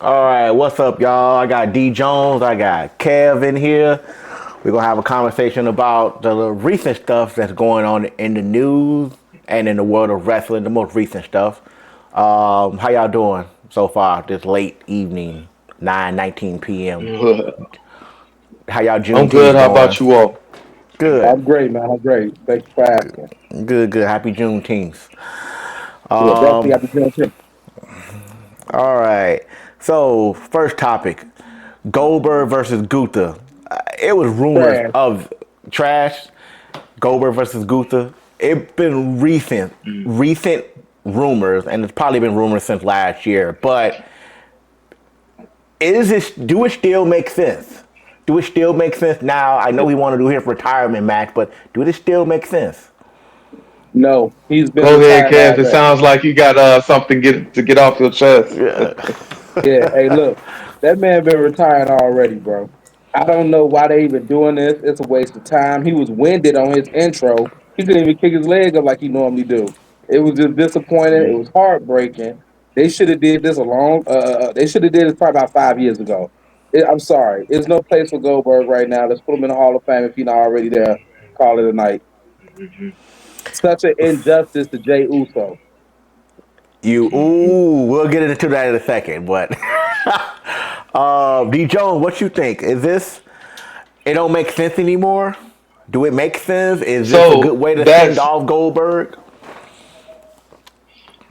All right, what's up, y'all? I got D Jones, I got Kev in here. We're gonna have a conversation about the recent stuff that's going on in the news and in the world of wrestling, the most recent stuff. How y'all doing so far this late evening, 9:19 p.m.? How y'all I'm good. Juneteenth How going? about you all? Good, I'm great, man. I'm great. Thanks for asking. good. Happy Juneteenth. Yeah, definitely got to be doing. All right. So first topic, Goldberg versus Gunther. It was rumors Trash. of trash. Goldberg versus Gunther. It's been recent rumors, and it's probably been rumors since last year. But is it? Do it still make sense? Do it still make sense now? I know he want to do his retirement match, but do it still make sense? No, he's been Go ahead, retired Kev. It already. sounds like you got something to get off your chest. Yeah, hey, look, that man been retired already, bro. I don't know why they even doing this. It's a waste of time. He was winded on his intro. He couldn't even kick his leg up like he normally do. It was just disappointing. It was heartbreaking. They should have did this a long. They should have did this probably about 5 years ago. I'm sorry. There's no place for Goldberg right now. Let's put him in the Hall of Fame if he's not already there. Call it a night. Such an injustice to Jay Uso. We'll get into that in a second. But D Jones, what you think? Is this? It don't make sense anymore. Do it make sense? Is this a good So way to send that's off Goldberg?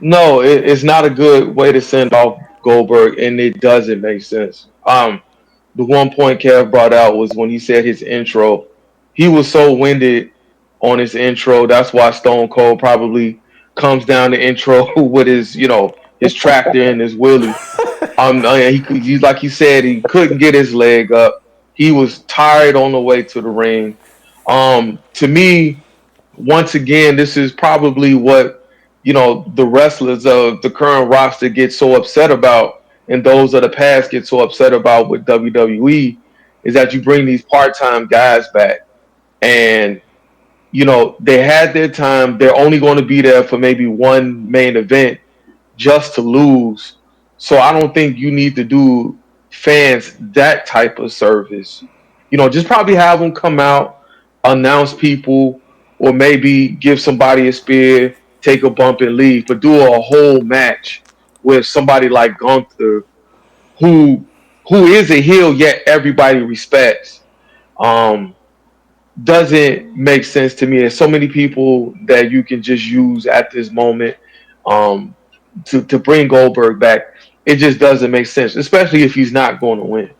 no, it's not a good way to send off Goldberg, and it doesn't make sense. The one point Kev brought out was when he said his intro. He was so winded on his intro. That's why Stone Cold probably comes down the intro with his, his tractor and his wheelie. He like he said, he couldn't get his leg up. He was tired on the way to the ring. To me, once again, this is probably what the wrestlers of the current roster get so upset about, and those of the past get so upset about with WWE, is that you bring these part-time guys back, and they had their time. They're only going to be there for maybe one main event just to lose. So I don't think you need to do fans that type of service. Just probably have them come out, announce people, or maybe give somebody a spear, take a bump and leave, but do a whole match with somebody like Gunther, who who is a heel yet everybody respects. Um, doesn't make sense to me. There's so many people that you can just use at this moment. Um, to bring Goldberg back, it just doesn't make sense, especially if he's not going to win.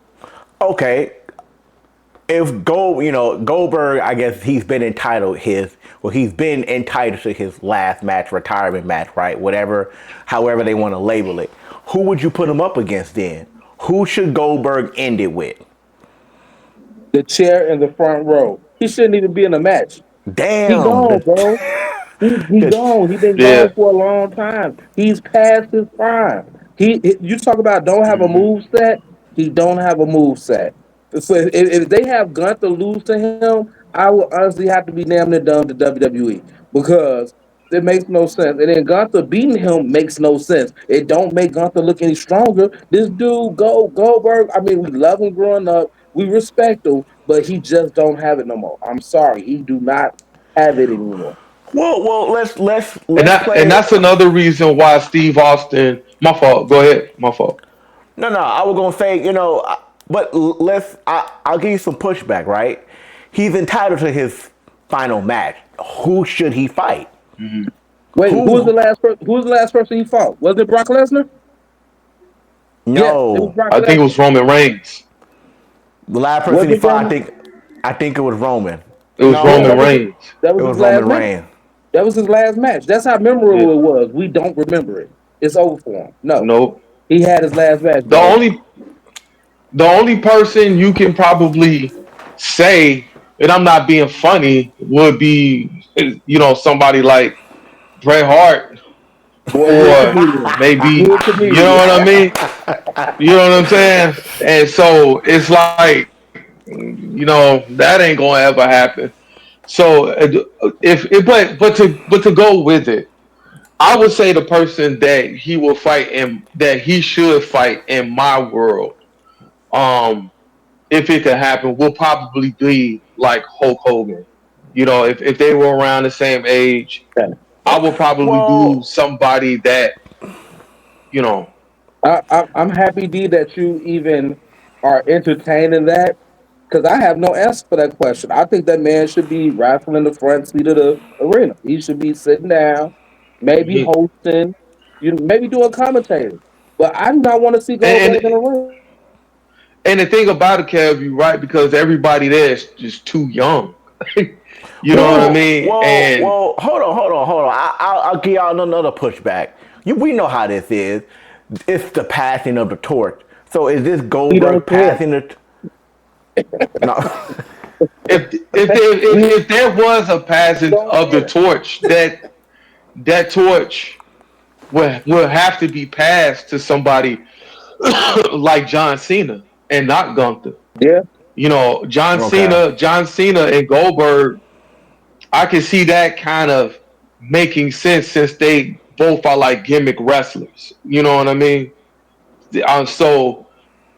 Okay, if Goldberg, I guess he's been entitled to his last match, retirement match, right? Whatever, however they want to label it. Who would you put him up against then? Who should Goldberg end it with? The chair in the front row. He shouldn't even be in the match. He Damn, gone, bro. He the gone. He been Yeah. gone for a long time. He's past his prime. You talk about don't have a move set. He don't have a move set. So if they have Gunther lose to him, I will honestly have to be damn near done to WWE because it makes no sense. And then Gunther beating him makes no sense. It don't make Gunther look any stronger. This dude, Goldberg. I mean, we love him growing up. We respect him, but he just don't have it no more. I'm sorry, he do not have it anymore. well, And let's that and play. that's another reason why Steve Austin. My fault. Go ahead. My fault. No, I was gonna say, but I'll give you some pushback, right? He's entitled to his final match. Who should he fight? Wait, who was the Who? last person? Who was the last person he fought? Was it Brock Lesnar? Yes, it was No, Brock I think it Lesnar. was Roman Reigns. the last Was person he it fought, Roman? I think it was Roman. It was Yeah, No, Roman Reigns. that it was his was last Roman match. Reigns. That was his last match. That's how Yeah. memorable it was. We don't remember it. It's over for him. No, Nope. he had his last match, The bro. only the only person you can probably say, and I'm not being funny, would be somebody like Bret Hart, Boy, you a or comedian. maybe, You a you know comedian. what I mean. You know what I'm saying? And so it's like, that ain't gonna ever happen. So if but to go with it, I would say the person that he will fight and that he should fight in my world, um, if it could happen, will probably be like Hulk Hogan. If they were around the same age, I would probably do Well, somebody that you know. I'm happy, D, that you even are entertaining that because I have no answer for that question. I think that man should be wrestling the front seat of the arena. He should be sitting down, maybe he- hosting, maybe doing commentating. But I do not want to see and Goldberg in the ring. and the thing about it, Kev, you're right because everybody there is just too young. You know what I mean? And hold on. I'll give y'all another pushback. We know how this is. It's the passing of the torch. So is this He don't Goldberg care. passing the? No. We if there was a passing don't of the care. torch, that torch will have to be passed to somebody like John Cena and not Gunther. Yeah. Okay. John Cena and Goldberg. I can see that kind of making sense since they both are like gimmick wrestlers. You know what I mean? So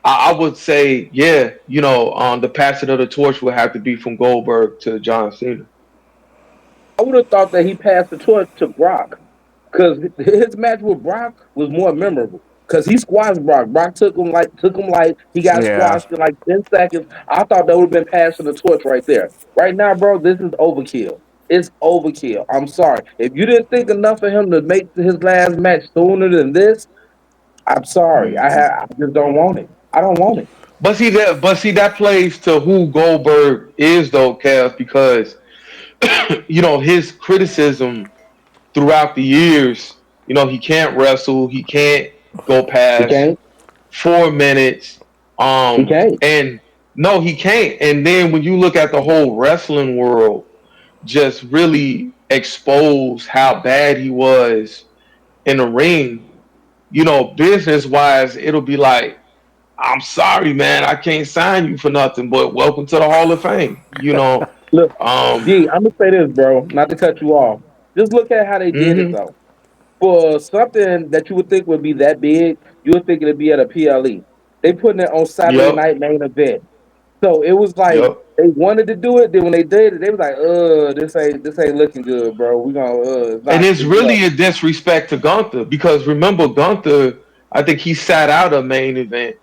I would say, yeah, the passing of the torch would have to be from Goldberg to John Cena. I would have thought that he passed the torch to Brock because his match with Brock was more memorable. Because he squashed Brock. Brock took him like he got Yeah. squashed in like 10 seconds. I thought that would have been passing the torch right there. Right now, bro, this is overkill. It's overkill. I'm sorry. If you didn't think enough of him to make his last match sooner than this, I'm sorry. I just don't want it. I don't want it. But see that plays to who Goldberg is though, Kev, because his criticism throughout the years, he can't wrestle, he can't go He past can't. 4 minutes. He can't. And no, he can't. And then when you look at the whole wrestling world, just really expose how bad he was in the ring, business wise, it'll be like, I'm sorry, man, I can't sign you for nothing, but welcome to the Hall of Fame. Look, Um, D, I'm gonna say this, bro. Not to cut you off. Just look at how they did it hmm though. For something that you would think would be that big, you would think it'd be at a PLE. They putting it on Saturday Yep, night main event. So it was like yep. they wanted to do it. Then when they did it, they was like, this ain't looking good, bro. We gonna it's And not it's it's not really a disrespect to Gunther because remember Gunther, I think he sat out a main event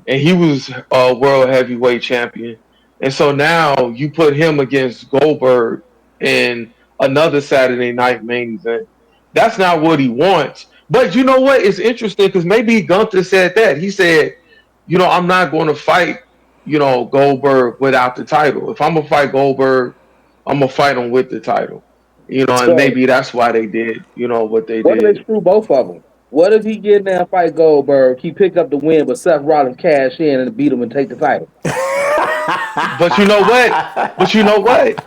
and he was a world heavyweight champion. And so now you put him against Goldberg in another Saturday night main event. That's not what he wants. But you know what? It's interesting because maybe Gunther said that. He said, I'm not going to fight, Goldberg without the title. If I'm going to fight Goldberg, I'm going to fight him with the title. And so maybe that's why they did, what they what if they did. screw both of them? What if he get in there and fight Goldberg, he pick up the win, but Seth Rollins cash in and beat him and take the title? But you know what? But you know what?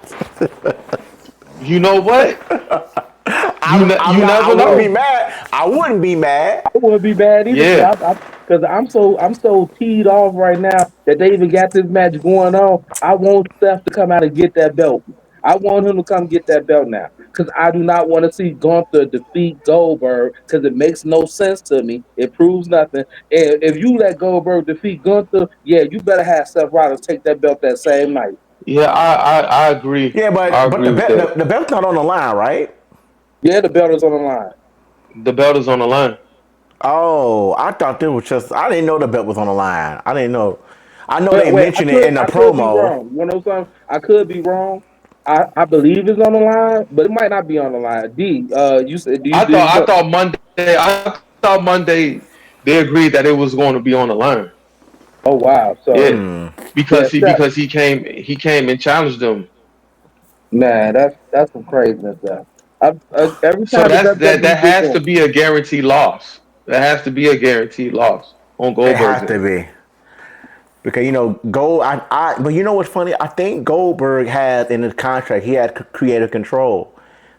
You know what? I'm You not. I never wouldn't be know. mad. I wouldn't be mad. I wouldn't be bad either Yeah, because I'm so teed off right now that they even got this match going on. I want Steph to come out and get that belt. I want him to come get that belt now because I do not want to see Gunther defeat Goldberg because it makes no sense to me. It proves nothing. And if you let Goldberg defeat Gunther, yeah, you better have Seth Rollins take that belt that same night. yeah, I agree. Yeah, I but agree with that. the belt's not on the line, right? Yeah, the belt is on the line. The belt is on the line. Oh, I thought this was just. I didn't know the belt was on the line. I didn't know. I know Wait, they wait, mentioned it in the I could be promo. wrong. You know something? I could be wrong. I believe it's on the line, but it might not be on the line. D, you said do you I do thought you I know? thought Monday I thought Monday they agreed that it was going to be on the line. Oh wow. So Yeah, yeah, because he came and challenged them. man, that's some craziness there. Every So time the that WWE do has to something, be a guaranteed loss. That has to be a guaranteed loss on It Goldberg's has to end. be because Gold. But you know what's funny? I think Goldberg has in his contract he had creative control.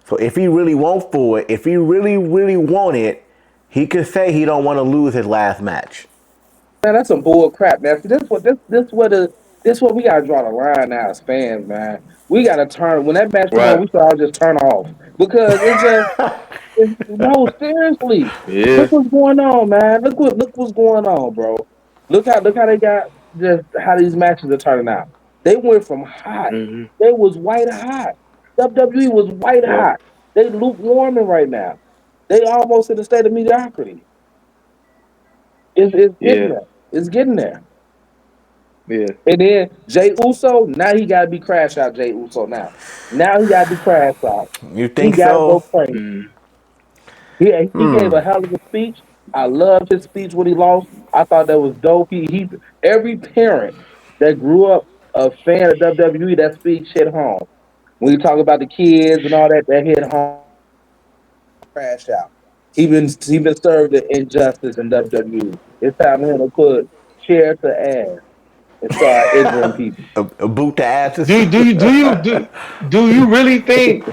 So if he really wants for it, if he really want it, he could say he don't want to lose his last match. man, that's some bull crap, man. See, this what we gotta draw the line now as fans, man. We gotta turn when that match come on. Right. We should all just turn off because it's just. No, seriously. Look Yeah. what's going on, man. Look what's going on, bro. Look how they got just how these matches are turning out. They went from hot. Hmm. They was white hot. WWE was white Yep. hot. They lukewarming right now. They almost in a state of mediocrity. It's getting Yeah. there. It's getting there. Yeah. And then Jay Uso, now he gotta be crash out. Jay Uso now he gotta be crash out. You He think gotta so? go crazy. Mm. He gave a hell of a speech. I loved his speech when he lost. I thought that was dope. He every parent that grew up a fan of WWE, that speech hit home. When you talk about the kids and all that, that hit home. Crash out. He been served the injustice in WWE. It's time for him to put chair to ass and start injuring people. A boot to asses. Do you really think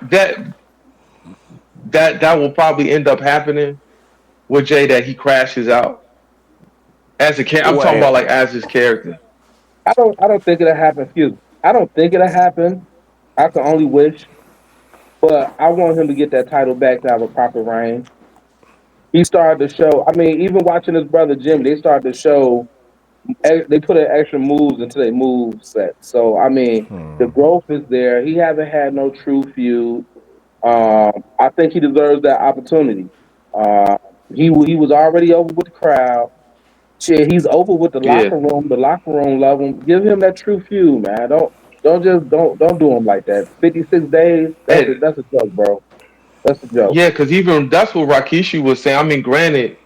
that that will probably end up happening with Jay, that he crashes out as a character? I'm talking about Well, like as his character. I don't think it'll happen. Excuse me. I don't think it'll happen. I can only wish, but I want him to get that title back to have a proper reign. He started to show. I mean, even watching his brother Jim, they started to show. They put in extra moves into their move set. So I mean, the growth is there. He haven't had no true feud. I think he deserves that opportunity. Uh, he was already over with the crowd. Shit, he's over with the Yeah. locker room. The locker room love him. Give him that true feud, man. Don't do him like that. 56 days. And That's a joke, bro. That's a joke. yeah, because even that's what Rakishi was saying. I mean, granted,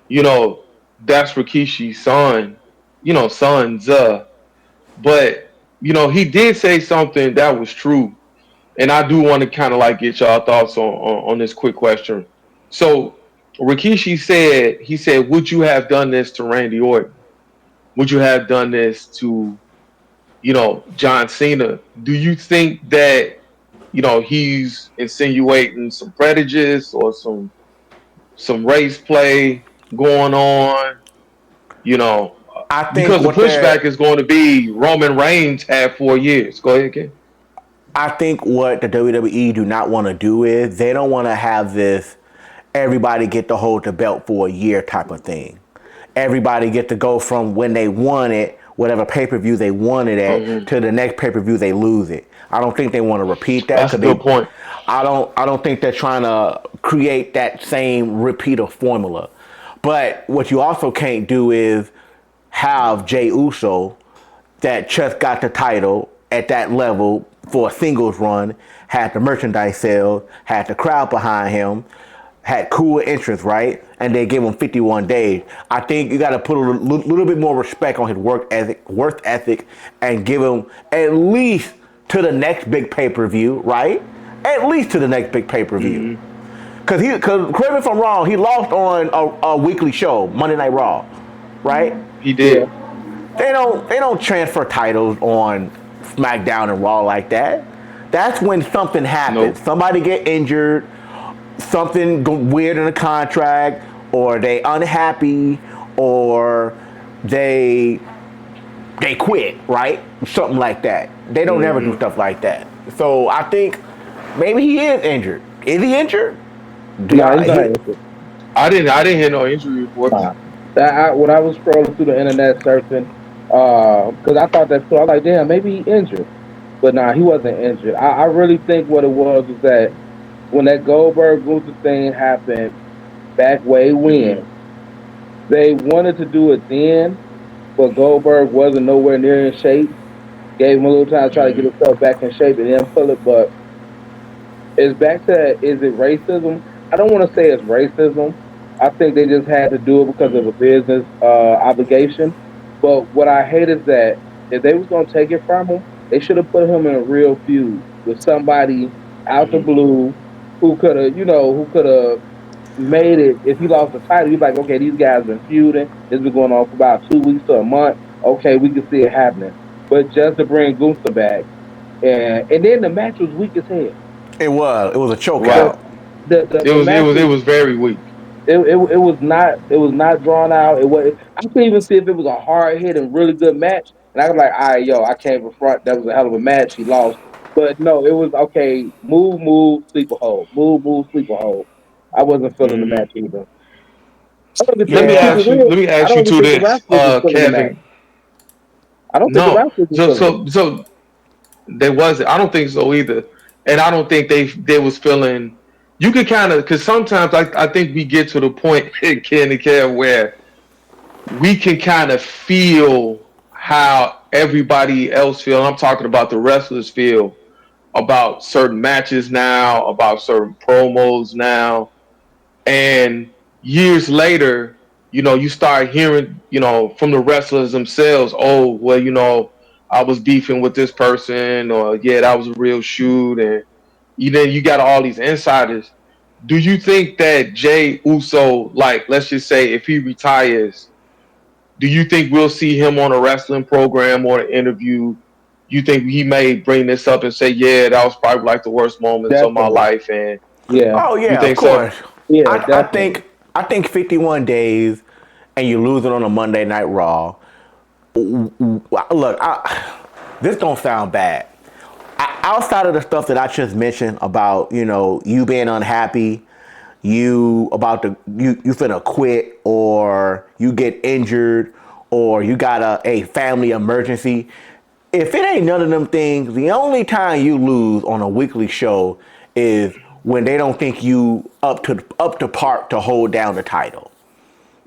you know, that's Rikishi's son, sons. But he did say something that was true, and I do want to kind of like get y'all thoughts on this quick question. So Rikishi said, he said, "Would you have done this to Randy Orton? Would you have done this to John Cena? Do you think that he's insinuating some prejudice or some race play going on?" You know, I think because the what pushback they're is going to be Roman Reigns had 4 years. Go ahead, Ken. I think what the WWE do not want to do is they don't want to have this everybody get to hold the belt for a year type of thing. Everybody get to go from when they won it, whatever pay-per-view they won it at, Hmm. to the next pay-per-view they lose it. I don't think they want to repeat that That's a because good point. I don't think they're trying to create that same repeat of formula. But what you also can't do is have Jey Uso that just got the title at that level for a singles run, had the merchandise sales, had the crowd behind him, had cool entrance, right? And they gave him 51 days. I think you got to put a little bit more respect on his work ethic, and give him at least to the next big pay-per-view, right? At least to the next big pay-per-view. Hmm. Because correct me if I'm wrong, he lost on a weekly show, Monday Night Raw, right? He Yeah. did. They don't transfer titles on SmackDown and Raw like that. That's when something happens. Nope. Somebody get injured, something weird in the contract, or they unhappy, or they they quit, right? Something like that. They don't ever do Hmm. stuff like that. So I think maybe he is injured. Is he injured? Do No, y'all? he's not injured. I didn't hear no injury reports. Nah. When I was scrolling through the internet searching, because I thought that too. I was like, damn, maybe he injured. But nah, he wasn't injured. I really think what it was that when that Goldberg Gunther thing happened back way when, Hmm. they wanted to do it then, but Goldberg wasn't nowhere near in shape. Gave him a little time to try to get Hmm. himself back in shape and then pull it. But it's back to, is it racism? I don't want to say it's racism. I think they just had to do it because of Hmm. a business obligation. But what I hate is that if they was gonna take it from him, they should have put him in a real feud with somebody out the Hmm. blue who could have made it. If he lost the title, you'd be like, okay, these guys been feuding. It's been going on for about 2 weeks to a month. Okay, we can see it happening. But just to bring Gunther back, and then the match was weak as hell. It was a choke Right. The out. It the was it match was it was was very weak. it was not drawn out. It was I couldn't even see if it was a hard hit and really good match. And I was like, all right, yo, I can't front. That was a hell of a match. He lost. But no, it was okay. Move, sleeper hold. Move, sleeper hold. I wasn't feeling the Hmm. match either. I don't even Let think me Yeah. keep it ask you. real. Let me I ask don't you even to think the this, wrestlers was feeling the match. Kevin. I don't think the No, wrestlers was so feeling it. so so they wasn't. I don't think so either, and I don't think they was feeling. You could kind of because sometimes I think we get to the point Ken and Kev where we can kind of feel how everybody else feel. I'm talking about the wrestlers feel about certain matches now, about certain promos now, and years later, you start hearing, from the wrestlers themselves, oh, well, I was beefing with this person, or yeah, that was a real shoot, and then you got all these insiders. Do you think that Jey Uso, like, let's just say, if he retires, do you think we'll see him on a wrestling program or an interview? You think he may bring this up and say, yeah, that was probably like the worst moments of my Definitely. life, and Yeah. Oh you yeah, of think so? course. Yeah, I definitely. think 51 days and you lose it on a Monday Night Raw. Look, this don't sound bad. Outside of the stuff that I just mentioned about you being unhappy, you finna quit, or you get injured, or you got a family emergency. If it ain't none of them things, the only time you lose on a weekly show is when they don't think you up to par to hold down the title.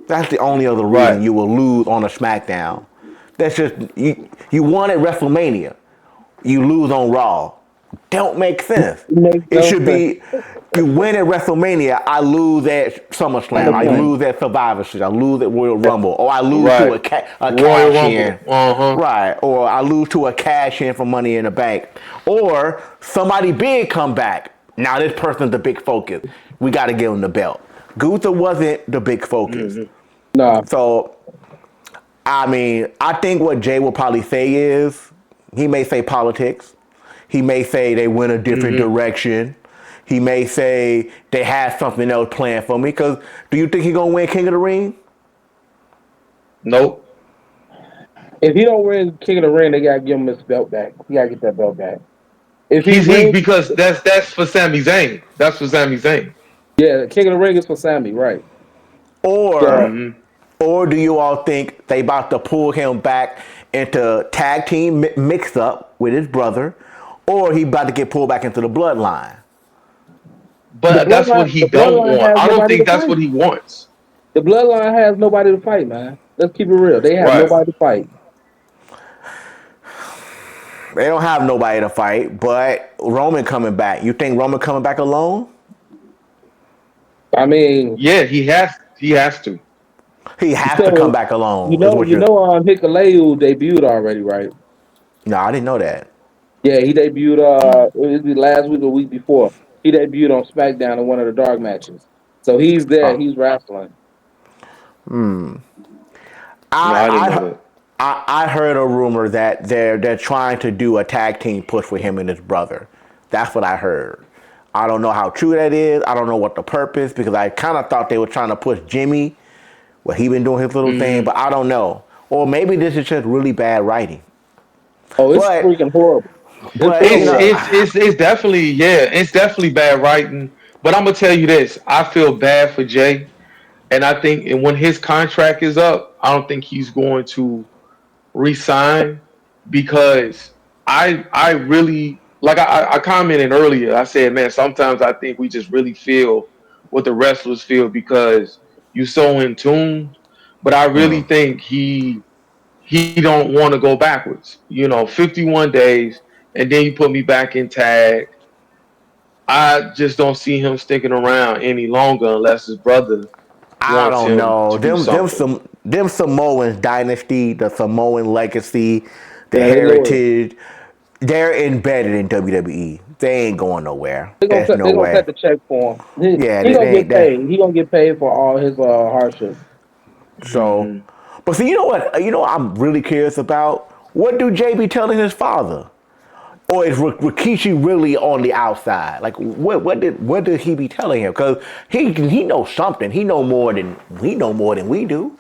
That's the only other reason Right. you will lose on a SmackDown. That's just you won at WrestleMania. You lose on Raw. Don't make sense. It makes It no should sense. be you win at WrestleMania, I lose at SummerSlam, I SummerSlam. lose at Survivor Series, I lose at Royal Rumble, or I lose to Right. a Royal cash in. Rumble. Uh-huh. Right, or I lose to a cash in for Money in the Bank, or somebody big come back. Now this person's the big focus. We got to give him the belt. Gunther wasn't the big focus, Hmm. Nah. so I mean, I think what Jay will probably say is he may say politics. He may say they went a different Hmm. direction. He may say they had something else planned for me. Because do you think he's gonna win King of the Ring? Nope. If he don't win King of the Ring, they gotta give him his belt back. He gotta get that belt back. If he He wins, because that's for Sami Zayn. That's for Sami Zayn. yeah, King of the Ring is for Sammy, right? So Or Hmm. or do you all think they about to pull him back into tag team mix up with his brother, or he about to get pulled back into the bloodline? But that's what he the don't bloodline want. has I don't nobody to think that's fight. what he wants. The bloodline has nobody to fight, man. Let's keep it real. They have Right. nobody to fight. They don't have nobody to fight, but Roman coming back. You think Roman coming back alone? I mean, Yeah, he has to. He has to come so back alone. Is what you? Hikuleu debuted already, right? No, I didn't know that. Yeah, he debuted. It was last week or week before. He debuted on SmackDown in one of the dark matches. So he's there. Oh, He's wrestling. no, I didn't know I that. I heard a rumor that they're trying to do a tag team push for him and his brother. That's what I heard. I don't know how true that is. I don't know what the purpose, because I kind of thought they were trying to push Jimmy. Well, he been doing his little thing, Hmm. but I don't know. Or maybe this is just really bad writing. Oh, it's But freaking horrible. It's but It's horrible. it's it's it's definitely, yeah, it's definitely bad writing. But I'm gonna tell you this: I feel bad for Jay, and I think and when his contract is up, I don't think he's going to resign because I really like I commented earlier. I said, man, sometimes I think we just really feel what the wrestlers feel because you so in tune. But I really think he don't want to go backwards. 51 days, and then you put me back in tag. I just don't see him sticking around any longer unless his brother I wants don't him know. to do something. Them Samoans dynasty, the Samoan legacy, the Yeah, they loyal. heritage, they're embedded in WWE. They ain't going nowhere. They gonna There's cut. no They gonna cut way. the check for him. He, Yeah, he gonna they get ain't that. paid. He gonna get paid for all his hardship. So, Hmm. but see, you know what? You know what I'm really curious about? What do Jay be telling his father? Or is Rikishi really on the outside? Like, what did he be telling him? Because he knows something. He know more than we do.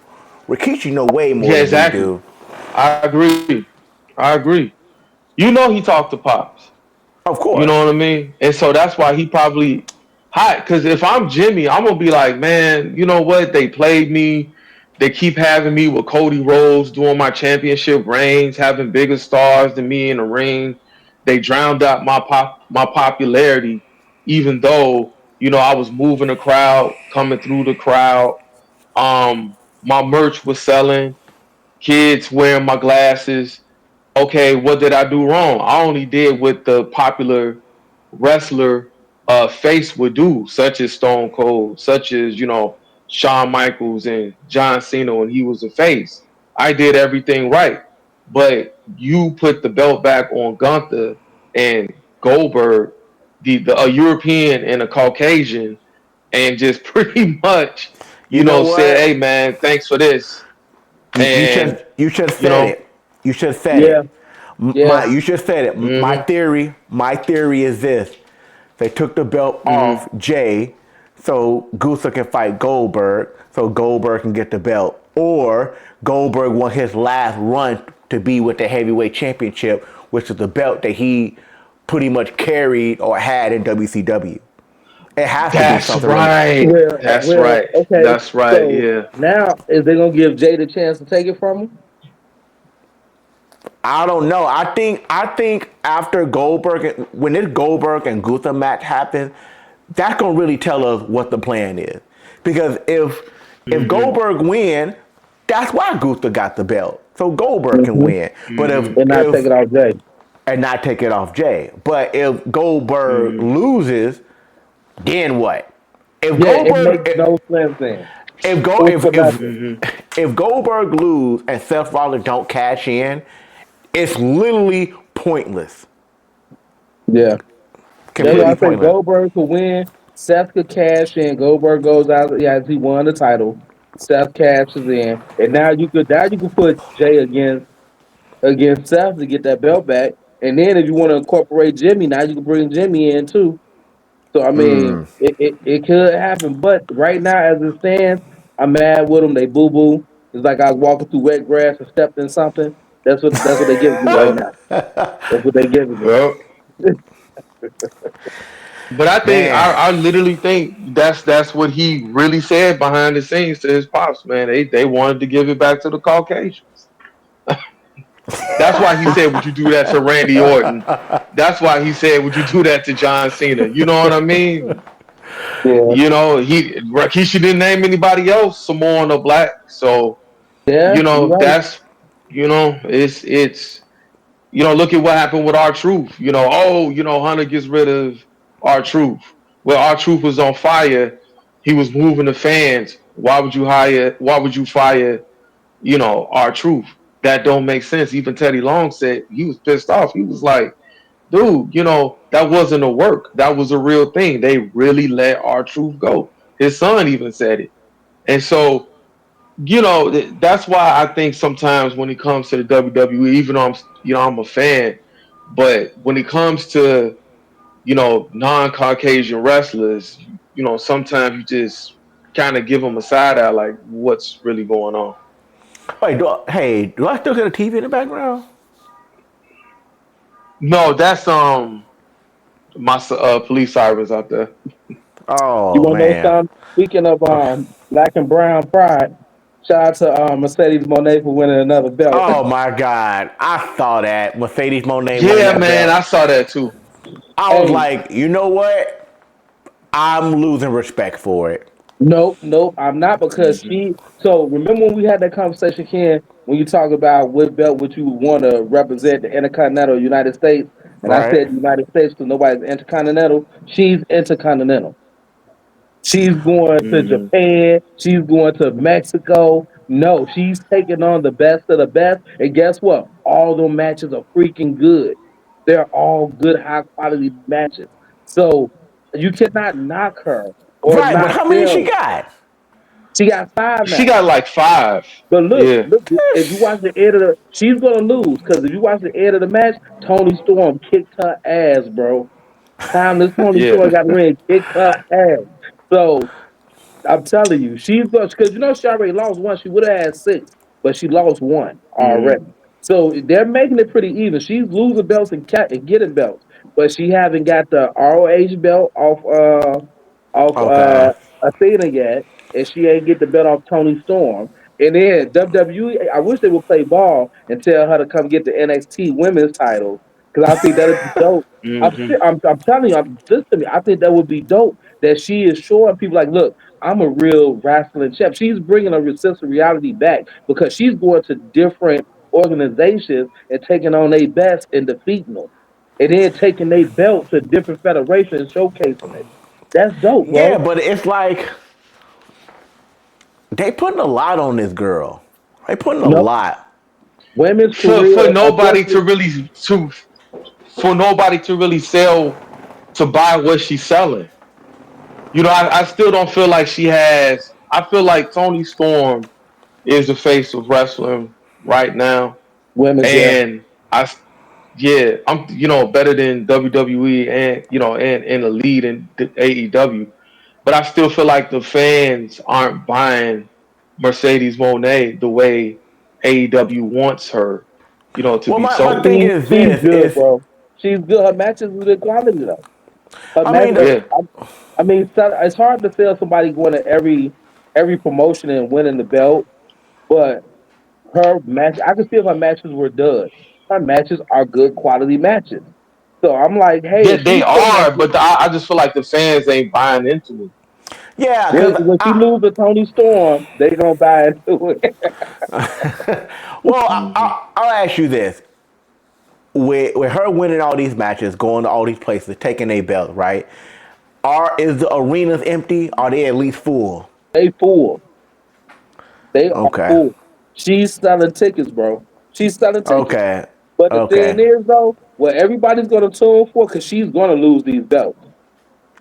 Rikishi know way more Yeah, than we exactly. do. I agree. I agree. He talked to Pops. Of You course. know what I mean? And so that's why he probably hot. Because if I'm Jimmy, I'm gonna be like, man, you know what? They played me. They keep having me with Cody Rhodes doing my championship reigns, having bigger stars than me in the ring. They drowned out my popularity, even though I was moving the crowd, coming through the crowd. My merch was selling. Kids wearing my glasses. Okay, what did I do wrong? I only did what the popular wrestler face would do, such as Stone Cold, such as Shawn Michaels and John Cena when he was a face. I did everything right, but you put the belt back on Gunther and Goldberg, the a European and a Caucasian, and just pretty much You know said, "Hey what? man, thanks for this," and You should you said know, it. You should said Yeah, it. yeah. You should said it. hmm My theory is this: they took the belt hmm off Jay, so Gunther can fight Goldberg, so Goldberg can get the belt, or Goldberg won his last run to be with the heavyweight championship, which is the belt that he pretty much carried or had in WCW. It has to be That's something really. right. That's right. Okay. That's right. So Yeah. now is they gonna give Jay the chance to take it from him? I don't know. I think after Goldberg, when this Goldberg and Gunther match happens, that's gonna really tell us what the plan is. Because if hmm Goldberg win, that's why Gunther got the belt, so Goldberg can Mm-hmm. win. But if hmm And not take if it off Jay. and not take it off Jay. But if Goldberg hmm loses, then what? If Yeah, it Goldberg makes no sense then. if go It's for nothing. hmm if Goldberg lose and Seth Rollins don't cash in, it's literally pointless. Yeah. That's why Completely I say pointless. Goldberg could win. Seth could cash in. Goldberg goes out. Yeah, he won the title. Seth cashes in, and now you could put Jay against Seth to get that belt back. And then if you want to incorporate Jimmy, now you can bring Jimmy in too. So I mean, it could happen. But right now, as it stands, I'm mad with them. They boo boo. It's like I was walking through wet grass and stepped in something. That's what they giving me right Yep. now. That's what they giving me. Yep. But I think Man, I literally think that's what he really said behind the scenes to his pops, man. They wanted to give it back to the Caucasians. That's why he said, "Would you do that to Randy Orton?" That's why he said, "Would you do that to John Cena?" You know what I mean? Yeah, Rikishi didn't name anybody else Samoan or black, so yeah, you're right. that's it's look at what happened with our truth. Hunter gets rid of our truth. Well, our truth was on fire. He was moving the fans. Why would you fire? Our truth. That don't make sense. Even Teddy Long said he was pissed off. He was like, dude, that wasn't a work. That was a real thing. They really let our truth go. His son even said it. And so, that's why I think sometimes when it comes to the WWE, even though I'm a fan, but when it comes to, non-Caucasian wrestlers, sometimes you just kind of give them a side eye, like what's really going on. wait, do I still get a TV in the background? No, that's my police sirens out there. You Oh want to know man. something? Speaking of black and brown pride, shout out to Mercedes Monet for winning another belt. Oh my God. I saw that Mercedes Monet winning Yeah, that man, belt. I saw that too. I was Hey, like, you know what? I'm losing respect for it. nope, nope, I'm not because hmm she. So remember when we had that conversation, Ken, when you talk about what belt would you want to represent the Intercontinental United States, and I Right? said United States because nobody's intercontinental. She's intercontinental. She's going to hmm Japan. She's going to Mexico. No, she's taking on the best of the best. And guess what? All those matches are freaking good. They're all good, high quality matches. So you cannot knock her or Right, but knock how many she them. got? She got five She now. got like five. But look, Yeah. look. If you watch the end of the, she's gonna lose because if you watch the end of the match, Tony Storm kicked her ass, bro. Timeless Tony Yeah. Storm got the ring, kicked her ass. So I'm telling you, she's because she already lost one. She would have had six, but she lost one hmm already. So they're making it pretty even. She's losing belts and getting belts. but she haven't got the ROH belt off Okay. Athena yet, and she ain't get the belt off Tony Storm. And then WWE, I wish they would play ball and tell her to come get the NXT Women's title because I think that'd be dope. Mm-hmm. I'm telling you, listen to me. I think that would be dope. That she is showing people like, look, I'm a real wrestling champ. She's bringing a sense of reality back because she's going to different organizations and taking on their best and defeating them, and then taking their belt to different federations and showcasing it. That's dope, Yeah, bro. but it's like they putting a lot on this girl. They putting a No, lot. women's For career, nobody to especially really sell to buy what she's selling. I still don't feel like she has. I feel like Tony Storm is the face of wrestling right now, women's, yeah. and I'm better than WWE and and the lead in AEW, but I still feel like the fans aren't buying Mercedes Moné the way AEW wants her, to Well, be my sold. thing is She's this: good, is bro. She's good. Her matches are good quality though. Her I match, mean, Yeah, I mean, it's hard to sell somebody going to every promotion and winning the belt, but her match, I can see if her matches were done. Her matches are good quality matches. So I'm like, hey, yeah, if they she's putting are, but I just feel like the fans ain't buying into it. yeah, because when she I loses to Tony Storm, they gonna buy into it. well, Hmm. I'll ask you this: with her winning all these matches, going to all these places, taking a belt, right? Is the arenas empty? Are they at least full? They full. They are Okay. full. She's selling tickets, bro. She's selling tickets. Okay. But the thing Okay. is, though, what everybody's gonna tune for, because she's gonna lose these belts.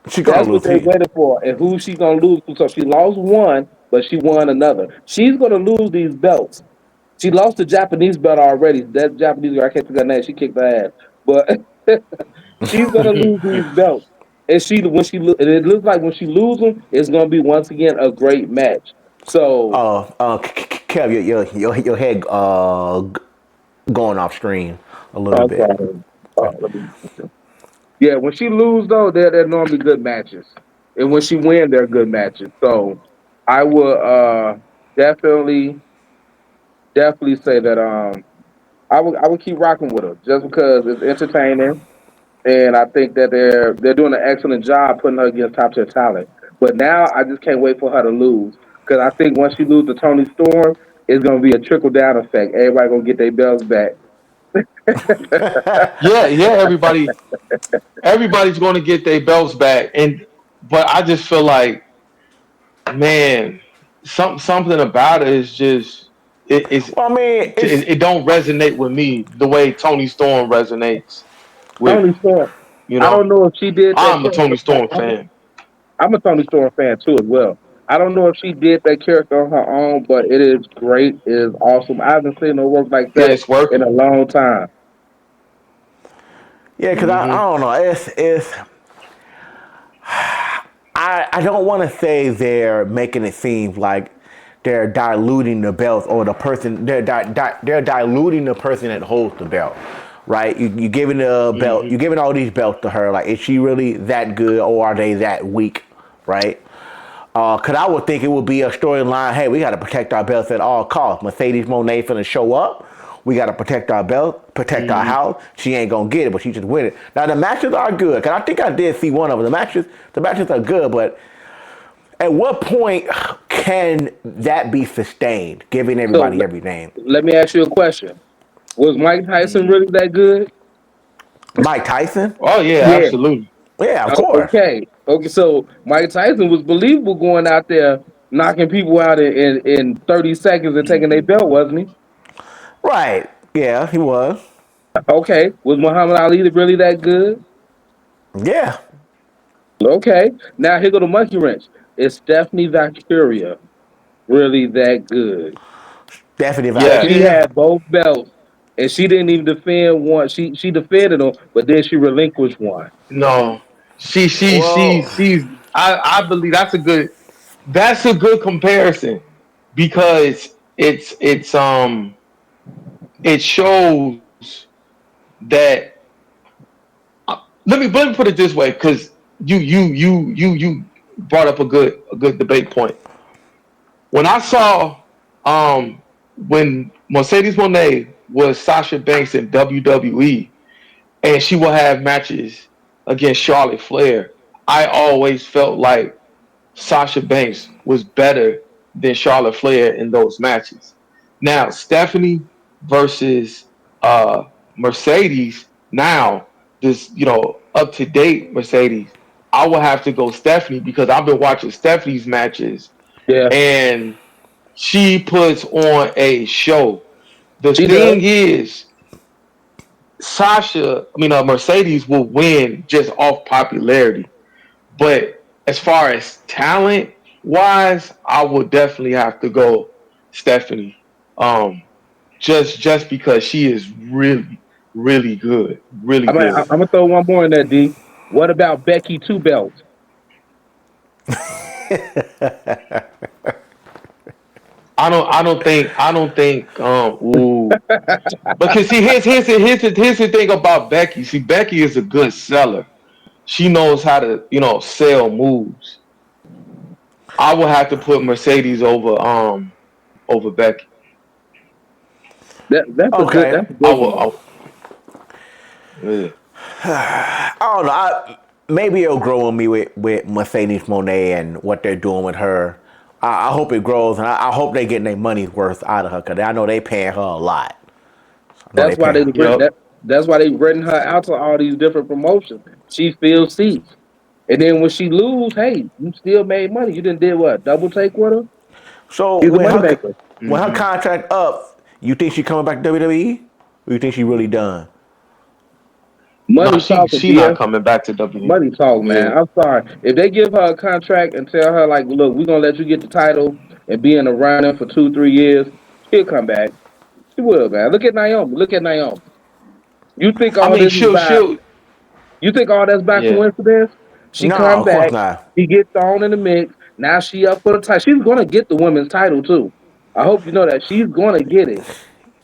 She gonna That's what lose. they waited for, and who she gonna lose to. So she lost one, but she won another. She's gonna lose these belts. She lost the Japanese belt already. That Japanese girl, I can't think of her name. She kicked her ass, but she's gonna lose these belts. And and it looks like when she loses them, it's gonna be once again a great match. So Kev, your head going off screen a little bit. okay, let me. Yeah, when she lose though, they're normally good matches, and when she win, they're good matches. So I will definitely definitely say that I would keep rocking with her just because it's entertaining, and I think that they're doing an excellent job putting her against top tier talent. But now I just can't wait for her to lose because I think once she loses to Tony Storm, it's gonna be a trickle down effect. Everybody gonna get their belts back. Yeah, yeah. Everybody's going to get their belts back, but I just feel like, man, something about it is just Well, I mean, it's. it don't resonate with me the way Tony Storm resonates with Tony me. Storm. You I know, don't know if she did that I'm a character. Tony Storm fan. I'm a Tony Storm fan too as well. I don't know if she did that character on her own, but it is great. It is awesome. I haven't seen her work like Yeah, that it's in working. a long time. Yeah, because Hmm. I don't know. It's I don't want to say they're making it seem like they're diluting the belt or the person they're diluting the person that holds the belt, right? You giving the belt, Hmm. you giving all these belts to her. Like, is she really that good or are they that weak, right? Cause I would think it would be a storyline. Hey, we got to protect our belts at all costs. Mercedes Moné finna show up. We got to protect our belt, protect our Hmm. house. She ain't gonna get it, but she just win it. Now the matches are good. Cause I think I did see one of them. The matches are good, but at what point can that be sustained? Giving So everybody every name. let me ask you a question: was Mike Tyson Hmm. really that good? Mike Tyson? Oh yeah, Yeah. absolutely. Yeah, of course. Okay. Okay. So Mike Tyson was believable going out there knocking people out in 30 seconds and taking their Hmm. belt, wasn't he? Right. Yeah, he was. Okay. Was Muhammad Ali really that good? Yeah. Okay. Now here go the monkey wrench. Is Stephanie Valkyria really that good? Definitely She Yes. Valkyria. had both belts, and she didn't even defend one. She defended them, but then she relinquished one. No. Well, She's. I believe that's a good comparison because it shows that let me put it this way, because you brought up a good debate point. When I saw when Mercedes Moné was Sasha Banks in WWE, and she will have matches against Charlotte Flair, I always felt like Sasha Banks was better than Charlotte Flair in those matches. Now, Stephanie versus Mercedes, now, this, up to date Mercedes, I will have to go Stephanie because I've been watching Stephanie's matches Yeah, and she puts on a show. The she does. thing is, Mercedes will win just off popularity. But as far as talent wise, I would definitely have to go Stephanie. Um, just because she is really, really good, really I'm good. gonna throw one more in there, D. What about Becky Two Belts? I don't think ooh, because see, here's the thing about Becky. See, Becky is a good seller. She knows how to, sell moves. I would have to put Mercedes over Becky. Okay. That's a I good will. one. Yeah. I don't know. Maybe it'll grow on me with Mercedes Monet and what they're doing with her. I hope it grows, and I hope they getting their money's worth out of her because I know they paying her a lot. I know they That's why paying they her. written Yep. that. That's why they written her out to all these different promotions. She fills seats, and then when she lose, hey, you still made money. You didn't did what? Double take with her. So She's a moneymaker. when her Hmm. contract up, you think she coming back to WWE, or you think she really done? No, Money talking, she not dear. coming back to W. Money talk, man. Yeah. I'm sorry. If they give her a contract and tell her like, look, we're gonna let you get the title and be in the running for 2, 3 years, she'll come back. She will, man. Look at Naomi. Look at Naomi. You think I all mean, this is she'll by she'll you think all that's by yeah. coincidence? She No, come of course back, not. she get thrown in the mix. Now she up for the title. She's gonna get the women's title too. I hope you know that she's gonna get it.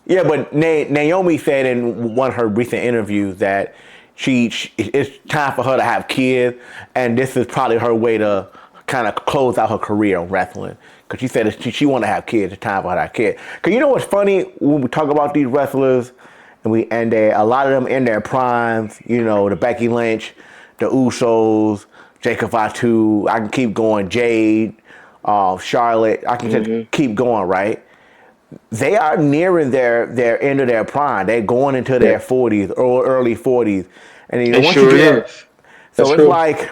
Yeah, but Naomi said in one of her recent interviews that it's time for her to have kids, and this is probably her way to kind of close out her career in wrestling. Because she said she want to have kids. It's time for her to have kids. Because you know what's funny when we talk about these wrestlers, a lot of them in their primes. You know, the Becky Lynch, the Usos, Jacob Fatu. I can keep going. Jade, Charlotte. I can just Hmm. keep going. Right, they are nearing their end of their prime. They're going into Yeah, their 40s or early 40s. And It once you sure get up, is. that's so it's true. like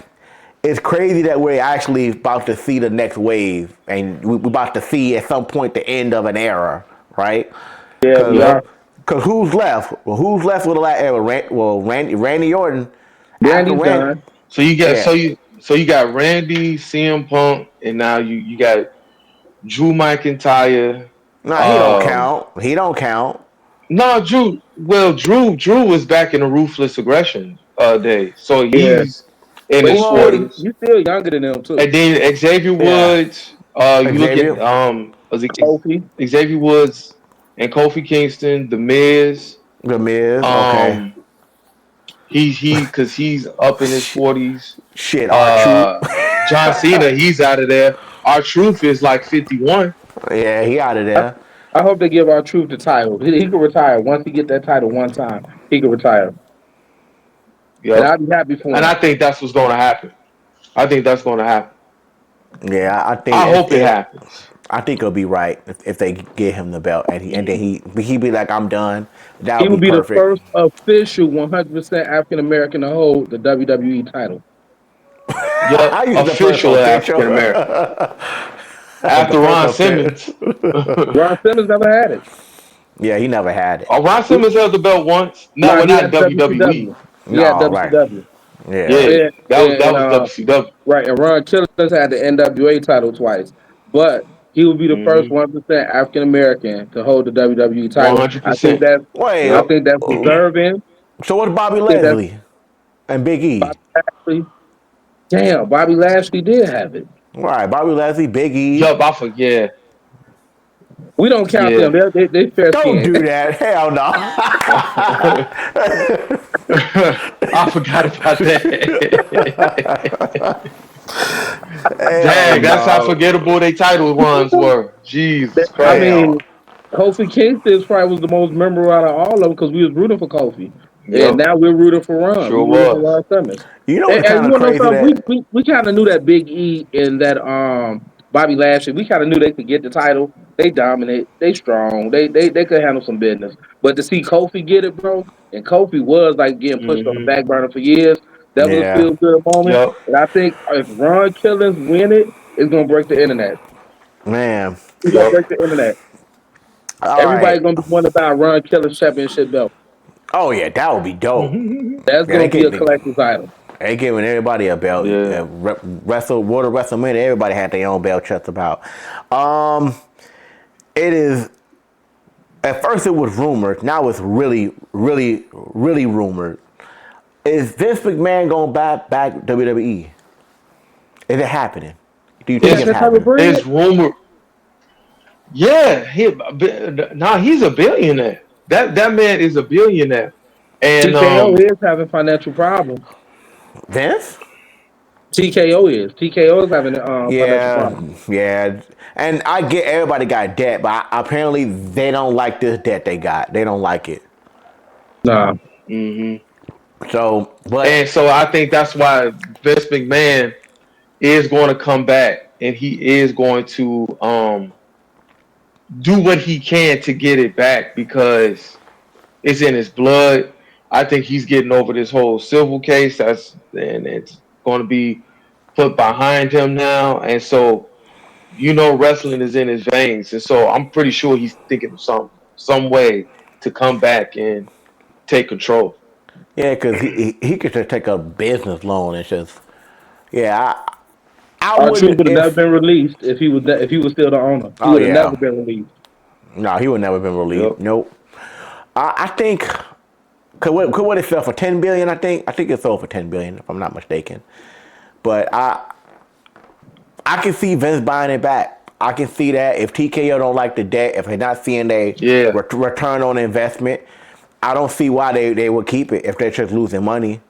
it's crazy that we're actually about to see the next wave, and we're about to see at some point the end of an era, right? Yeah, we Because are. Yep. who's left? Well, who's left with the last era? Randy Orton. After Randy's Randy, done. So you got yeah. Randy, CM Punk, and now you got Drew McIntyre. No, he don't Um, count. He don't count. no, Drew. Well, Drew was back in the ruthless aggression day, so Yeah, he's in but his Well, forties. he's still younger than them too. And then Xavier yeah. Woods. You look at Xavier, was it Kofi. Xavier Woods and Kofi Kingston, The Miz. The Miz, okay. Um, because he's up in his forties. Shit, our troop. Uh, John Cena, he's out of there. Our Truth is like 51. Yeah, he out of I, there. I hope they give our truth the title. He can retire once he get that title one time. He can retire, and Yep. I'll be happy for And I him. think that's what's going to happen. I think that's going to happen. Yeah, I think I hope it happens. I think it'll be right if they get him the belt and then he be like, I'm done. That He would will be be the perfect. first official 100% African American to hold the WWE title. I Yep. use the first Official official. African American. The After first Ron official. Simmons. Ron Simmons never had it. Yeah, he never had it. Ron Simmons held the belt once. No, No, we're he not had WWE. WCW. He had No, right. WCW. Yeah. Yeah, And, that and was WCW. right, and Ron Killings had the NWA title twice, but he will be the first Mm-hmm. 1% African American to hold the WWE One title. hundred percent. Wait, I Yep. think that's deserving. so what's Bobby I think that's Leslie and Big E? Bobby Lashley. Damn, Bobby Lashley did have it. Right, Bobby Leslie, Big E. Yup, I forget. We don't count Yeah. them. They fair Don't skin. do that. Hell no. I forgot about that. Hell Dang, that's how no. forgettable they title runs were. Jesus I Christ. Hell. mean, Kofi Kingston's probably was the most memorable out of all of them because we was rooting for Kofi, and Yep, now we're rooting for Ron. sure We rooting for was. Ron Simmons. You know what's And kind you of want to know crazy something? that We kind of knew that Big E and that Bobby Lashley. We kind of knew they could get the title. They dominate. They strong. They could handle some business. But to see Kofi get it, bro, and Kofi was like getting pushed on the Hmm. back burner for years. That was a yeah, feel good moment. Yep. And I think if Ron Killings win it, it's gonna break the internet. man. It's gonna Yep. break the internet. All Everybody's right. gonna be wondering about Ron Killings championship belt. Oh yeah, that would be dope. That's Yeah, they gonna be a get collector's item. they giving everybody a belt. Yeah. WrestleMania, everybody had their own belt just about. Um, it is. At first, it was rumored. Now it's really rumored. Is Vince McMahon going back WWE? Is it happening? Do you He think got it's It's that type of happening? bread. it's rumored. Yeah, he's a billionaire. That man is a billionaire. And TKO is having financial problems. Vince? TKO is having financial Yeah, problems. yeah. And I get everybody got debt, but apparently they don't like this debt they got. They don't like it. Nah, hmm So, and but so I think that's why Vince McMahon is going to come back and he is going to do what he can to get it back because it's in his blood. I think he's getting over this whole civil case. And it's going to be put behind him now. And so wrestling is in his veins. And so I'm pretty sure he's thinking of some way to come back and take control. yeah, because he could just take a business loan and just yeah. I our truth wouldn't would have never if been released if he was still the owner. He oh would have never yeah been released. no he would never been released. Yep. Nope. I think could it sell for 10 billion? I think it sold for 10 billion if I'm not mistaken. But I can see Vince buying it back. I can see that if TKO don't like the debt, if they're not seeing a Yeah. return on investment, I don't see why they would keep it if they're just losing money.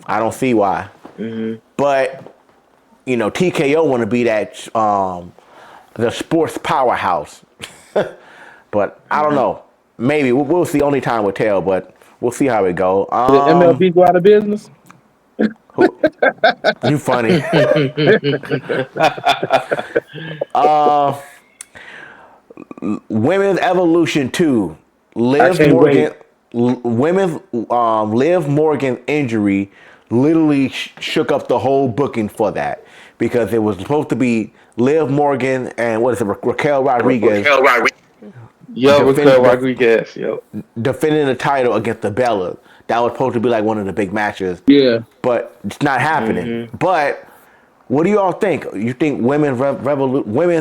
I don't see why. Hmm. But TKO want to be that the sports powerhouse. But I don't Hmm. know. Maybe we'll see. Only time will tell. But we'll see how it go. Did MLB go out of business? Who, you funny. uh, Women's Evolution 2. I Liv can't wait. Morgan. Women's Liv Morgan injury literally shook up the whole booking for that because it was supposed to be Liv Morgan and what is it Raquel Rodriguez Yo, defend, Raquel def, Rodriguez. Yo. defending the title against the Bellas. That was supposed to be like one of the big matches, Yeah. but it's not happening. Hmm. But what do you all think? You think Women's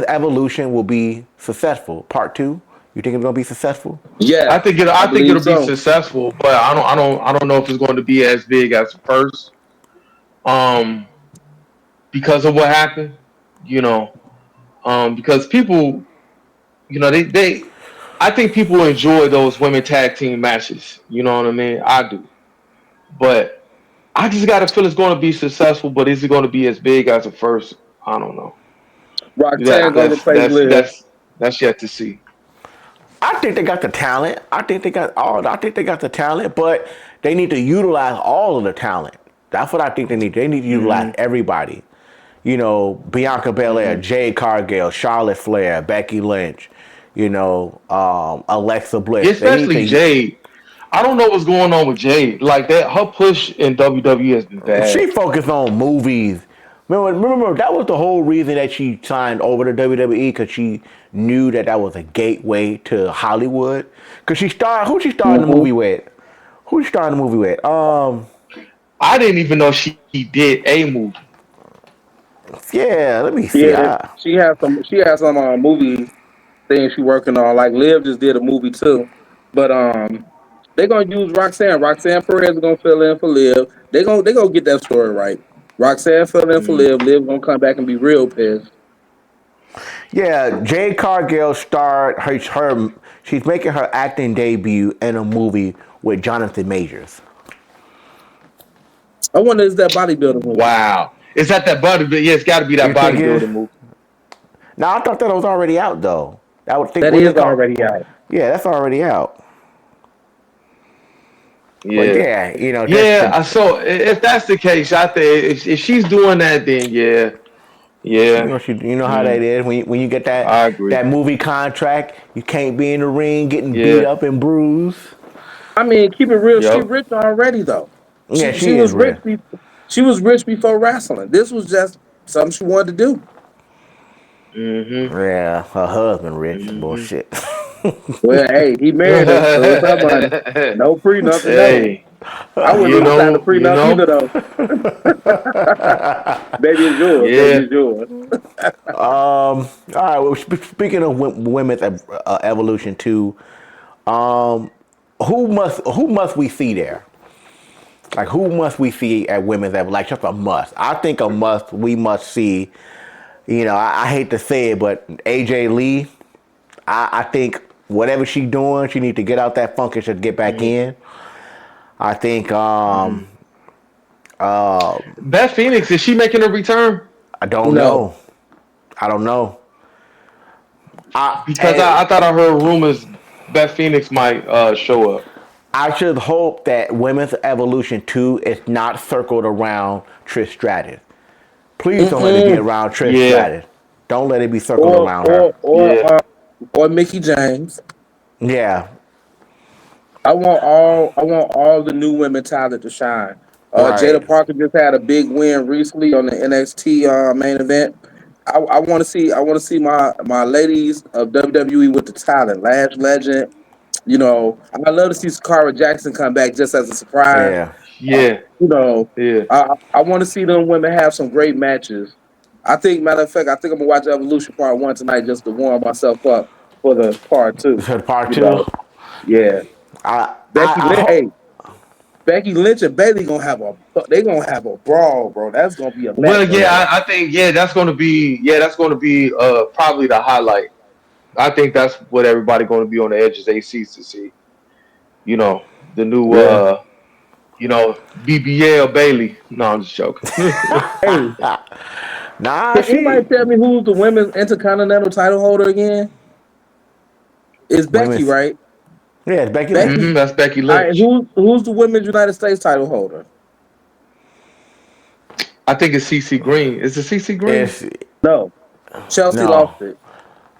Evolution will be successful? Part 2? You think it's gonna be successful? Yes, I I think believe it'll be so. successful, but I don't know if it's going to be as big as the first. Um, because of what happened, you know. Because people, they I think people enjoy those women tag team matches. You know what I mean? I do, but I just got to feel it's going to be successful. But is it going to be as big as the first? I don't know. Roxanne gonna replace Liv. That's yet to see. I think they got the talent. I think they got the talent, but they need to utilize all of the talent. That's what I think they need. They need to utilize Hmm. everybody. Bianca Belair, Hmm. Jade Cargill, Charlotte Flair, Becky Lynch. Alexa Bliss. They need Especially to. Jade. I don't know what's going on with Jade. Like that, her push in WWE has been She bad. focused on movies. Remember that was the whole reason that she signed over to WWE because she knew that was a gateway to Hollywood. Because who she started the Hmm. movie with? Who she started the movie with? I didn't even know she did a movie. Yeah. Let me see. Yeah, she has some movie things she working on. Like Liv just did a movie too, but they're gonna use Roxanne. Roxanne Perez is gonna fill in for Liv. They gonna get that story right. Roxanne fill in for Mm. Liv. Liv gonna come back and be real pissed. Yeah, Jade Cargill starred she's making her acting debut in a movie with Jonathan Majors. I wonder is that bodybuilding movie? Wow. Is that bodybuilding? Yeah, it's got to be that You think it? bodybuilding movie. No, I thought that was already out though. I would think That wasn't is it called? already out. Yeah, that's already out. But Yeah. yeah, that's Yeah. the So if that's the case, I think if she's doing that, then yeah. Yeah. how that is when you get I agree. that movie contract, you can't be in the ring getting beat Yeah. up and bruised. I mean, keep it real. She Yep. rich already though. Yeah, She she is was rich. real. She was rich before wrestling. This was just something she wanted to do. Mm-hmm. Yeah, her husband rich. Mm-hmm. Bullshit. Well, hey, he married her, so it's her money. No prenup and nothing. Hey, I wouldn't even sign the prenup either though. Baby is yours. Baby Yeah. is yours. All right. Well, speaking of women's evolution too, who must we see there? Like who must we see at women's evolution? Like just a must. I think a must. We must see. I hate to say it, but AJ Lee. I think whatever she's doing, she need to get out that funk and should get back Mm-hmm. in. I think Mm-hmm. Beth Phoenix, is she making a return? I don't No. know. I don't know. I Because and I thought I heard rumors Beth Phoenix might show up. I should hope that Women's Evolution 2 is not circled around Trish Stratus. Please don't let it be around Trish Yeah. Stratus. Don't let it be circled Or around her. or or Yeah. uh, or Mickey James. Yeah, I want all the new women talent to shine. right. Jada Parker just had a big win recently on the NXT main event. I want to see my ladies of WWE with the talent. Lash Legend. I love to see Sakara Jackson come back just as a surprise. Yeah. Uh, Yeah. you know, Yeah. I want to see them women have some great matches. Matter of fact, I think I'm gonna watch Evolution Part One tonight just to warm myself up for the Part Two. So part You two, know, yeah. I Hey, hope. Becky Lynch and Bailey gonna have a brawl, bro. That's gonna be a Well, match of the yeah, night. I think that's gonna be probably the highlight. I think that's what everybody gonna be on the edge of their seats to see. You know, the new Yeah. BBL Bailey. No, I'm just joking. Hey, Nah, can anybody she tell me who's the women's intercontinental title holder again? It's Becky, women's. right? Yeah, it's Becky Lynch. Becky. That's Becky All right. Lynch. Who's the women's United States title holder? I think it's CC Green. Is it CC Green? It's No, Chelsea lost no. it.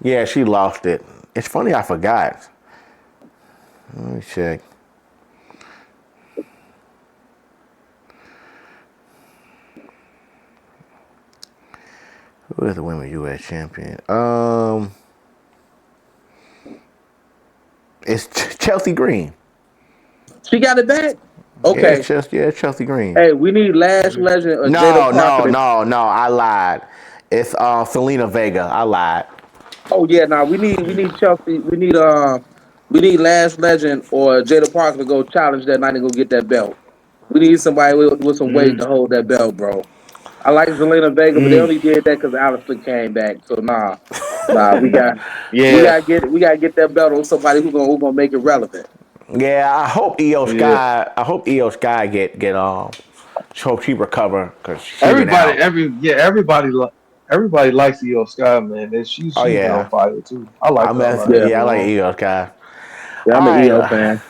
Yeah, she lost it. It's funny I forgot. Let me check. Who is the women's U.S. champion? It's Chelsea Green. She got it back. Yeah, Okay. It's Chelsea Green. Hey, we need Lash Legend or Jada No, Parker. no, no, no. I lied. It's Selena Vega. I lied. Oh yeah, now we need Chelsea. We need Lash Legend or Jada Parker to go challenge that night and go get that belt. We need somebody with some weight Mm, to hold that belt, bro. I like Zelina Vega, but they mm, only did that because Alistair came back. So nah, yeah, we gotta get that belt on somebody who gonna make it relevant. Yeah, I hope Io yeah. Sky. I hope Io Sky get hope she recover because she been Everybody, out. everybody likes EO Sky, man. And Oh she's been on yeah, fire too. I like I her a mess. lot. Yeah, Yeah, I like Io Sky. yeah, All I'm an right. EO fan.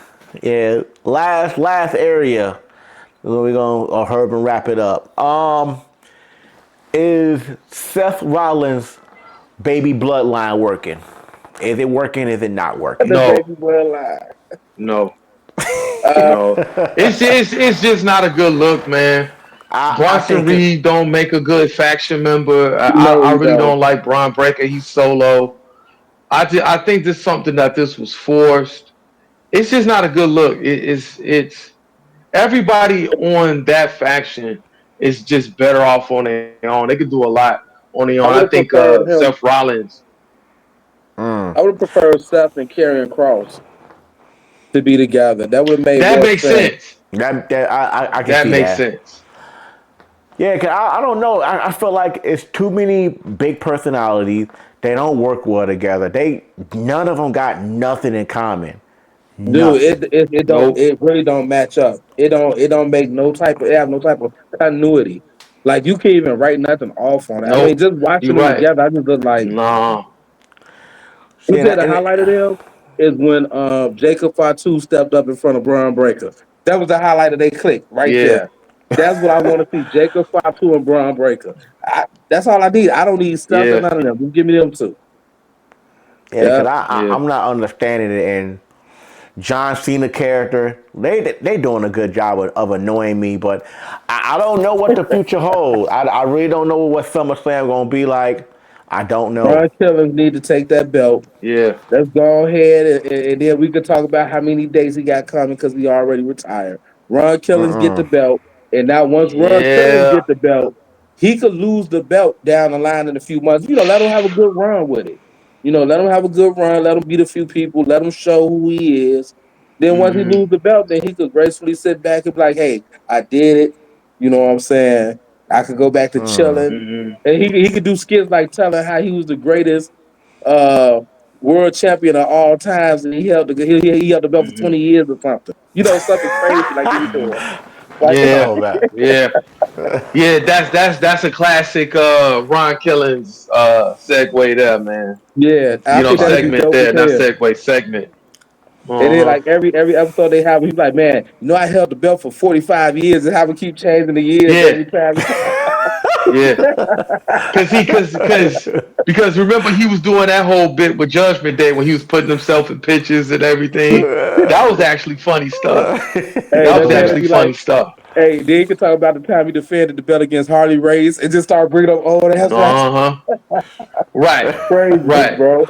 Yeah. Last area. Then we gonna Herb and wrap it up. Is Seth Rollins' baby bloodline working? Is it working? Is it not working? The No, baby boy alive. no, Uh, no. It's just not a good look, man. I Bronson think it. Reed don't make a good faction member. no, I he really don't. don't like Braun Breaker. He's solo. I think this is something that this was forced. It's just not a good look. It's everybody on that faction is just better off on their own. They could do a lot on their own. I I would have think preferred him. Seth Rollins. Mm, I would have preferred Seth and Karrion Cross to be together. That would have made That more makes sense. sense. I can That see makes that. sense. Yeah, cause I don't know. I feel like it's too many big personalities They don't work well together. None of them got nothing in common. Dude, Nothing. Nope. it really don't match up. It don't make no type of continuity. Like you can't even write nothing off on it. I mean, Nope. just You watching them right. together, I just look like Nah. you See, said the highlight of them is when Jacob Fatu stepped up in front of Braun Breaker. That was the highlight of they click right Yeah. there. That's what I want to see. Jacob Fatu and Braun Breaker. That's all I need. I don't need stuff and Yeah. none of them. Just give me them two. yeah, because Yeah. Yeah. I'm not understanding it. And John Cena character, they doing a good job of annoying me, but I don't know what the future holds. I really don't know what SummerSlam gonna be like. I don't know. Ron Killings need to take that belt. Yeah. Let's go ahead and then we could talk about how many days he got coming because he already retired. Ron Killings get the belt, and now once Ron Killings Yeah. get the belt, he could lose the belt down the line in a few months. Let him have a good run with it. Let him have a good run. Let him beat a few people. Let him show who he is. Then once he Hmm. lose the belt, then he could gracefully sit back and be like, "Hey, I did it." You know what I'm saying? I could go back to chilling, Hmm. and he could do skits like telling how he was the greatest uh world champion of all times, and he held the belt for Hmm. 20 years or something. Something crazy like he was doing. Like, Yeah. Oh man. Yeah. Yeah. That's a classic Ron Killings segue there, man. yeah, I think that'd be Segment dope as there, not hell. segue segment. And then Uh-huh. like every episode they have, he's like, man, I held the belt for 45 years and have to keep changing the years Yeah. every time. Yeah. Because remember he was doing that whole bit with Judgment Day when he was putting himself in pictures and everything. That was actually funny stuff. Hey, That that was man would actually be like, funny stuff. hey, then you can talk about the time he defended the belt against Harley Race and just start bringing up, oh, that's Uh-huh. Right. crazy, Right. bro.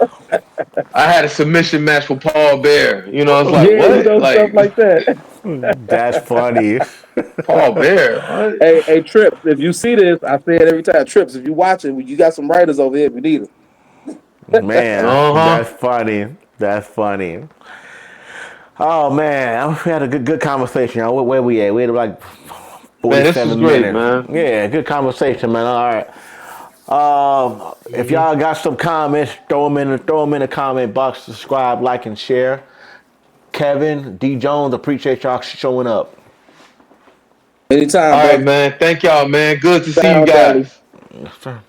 I had a submission match with Paul Bear. It's like Yeah, what? stuff Like like that. That's funny. Paul Bear. What? Hey, Trips, if you see this, I say it every time. Trips, if you watch it, you got some writers over here if you need them. Man, Uh-huh. that's funny. That's funny. Oh man, we had a good conversation. Y'all. Where we at? We had like Man, this was 47 great, minutes. man. Yeah, good conversation, man. All right. If Hmm. y'all got some comments, throw them in the comment box. Subscribe, like, and share. Kevin D Jones, appreciate y'all showing up. Anytime, All right, brother. man. Thank y'all, man. Good to see you Sound early. guys. Yes, sir.